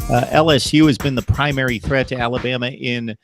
LSU has been the primary threat to Alabama in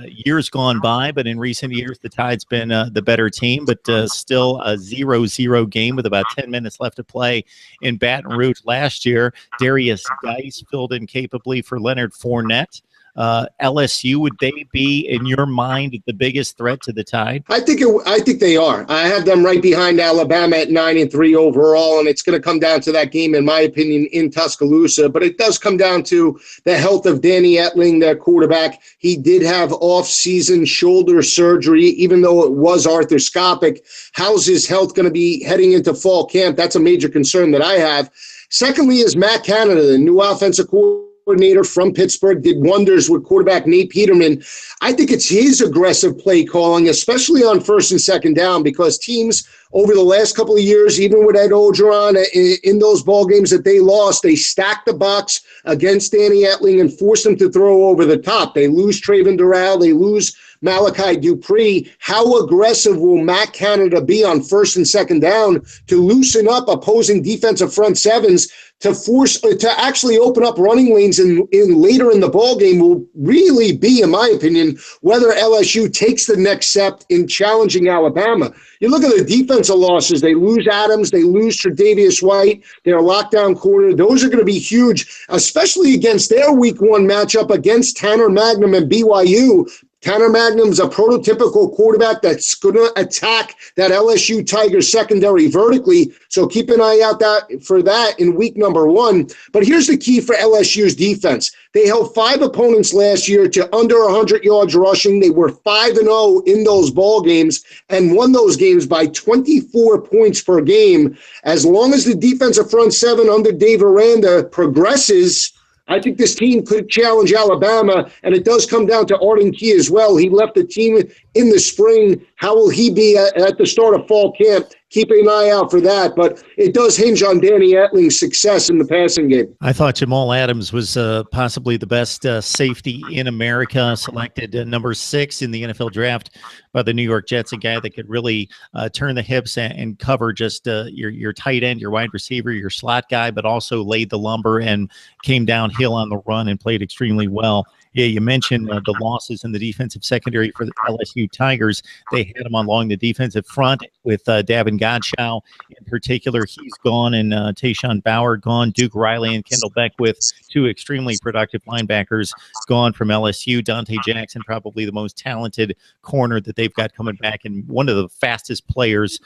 years gone by, but in recent years, the Tide's been the better team, but still a 0-0 game with about 10 minutes left to play in Baton Rouge last year. Darius Geis filled in capably for Leonard Fournette. LSU, would they be, in your mind, the biggest threat to the Tide? I think they are. I have them right behind Alabama at 9-3 overall, and it's going to come down to that game, in my opinion, in Tuscaloosa. But it does come down to the health of Danny Etling, their quarterback. He did have off-season shoulder surgery, even though it was arthroscopic. How's his health going to be heading into fall camp? That's a major concern that I have. Secondly is Matt Canada, the new offensive coordinator from Pittsburgh, did wonders with quarterback Nate Peterman. I think it's his aggressive play calling, especially on first and second down, because teams over the last couple of years, even with Ed Orgeron, in those ball games that they lost, they stacked the box against Danny Etling and forced him to throw over the top. They lose Traven Durrell. They lose Malachi Dupree. How aggressive will Matt Canada be on first and second down to loosen up opposing defensive front sevens to actually open up running lanes in later in the ball game will really be, in my opinion, whether LSU takes the next step in challenging Alabama. You look at the defensive losses. They lose Adams. They lose Tre'Davious White, their lockdown corner. Those are going to be huge, especially against their week one matchup against Tanner Magnum and BYU. Tanner Magnum's a prototypical quarterback that's going to attack that LSU Tigers secondary vertically, so keep an eye out for that in week number one. But here's the key for LSU's defense. They held 5 opponents last year to under 100 yards rushing. They were 5-0 in those ball games and won those games by 24 points per game. As long as the defensive front seven under Dave Aranda progresses, I think this team could challenge Alabama, and it does come down to Arden Key as well. He left the team in the spring. How will he be at the start of fall camp? Keep an eye out for that, but it does hinge on Danny Etling's success in the passing game. I thought Jamal Adams was possibly the best safety in America, selected number 6 in the NFL draft by the New York Jets, a guy that could really turn the hips and cover just your tight end, your wide receiver, your slot guy, but also laid the lumber and came downhill on the run and played extremely well. Yeah, you mentioned the losses in the defensive secondary for the LSU Tigers. They had them along the defensive front with Davin Godchow in particular. He's gone, and Tayshawn Bauer gone. Duke Riley and Kendall Beckwith, 2 extremely productive linebackers, gone from LSU. Dante Jackson, probably the most talented corner that they've got coming back, and one of the fastest players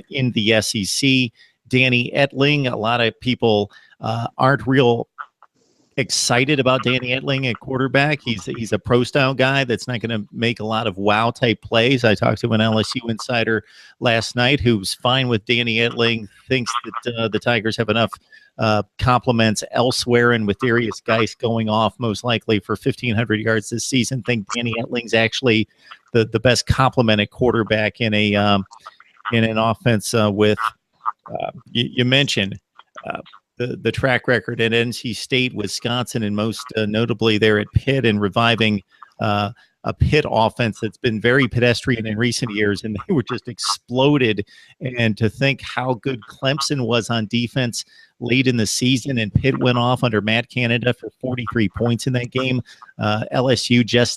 in the SEC. Danny Etling, a lot of people aren't real excited about Danny Etling at quarterback. He's a pro-style guy that's not going to make a lot of wow-type plays. I talked to an LSU insider last night who's fine with Danny Etling, thinks that the Tigers have enough compliments elsewhere, and with Darius Geis going off most likely for 1,500 yards this season, think Danny Etling's actually the best complemented quarterback in an offense with you mentioned the track record at NC State, Wisconsin, and most notably there at Pitt, and reviving a Pitt offense that's been very pedestrian in recent years, and they were just exploded. And to think how good Clemson was on defense late in the season, and Pitt went off under Matt Canada for 43 points in that game. LSU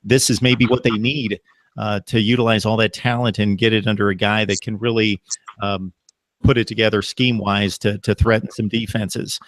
this is maybe what they need to utilize all that talent and get it under a guy that can really put it together scheme-wise to threaten some defenses.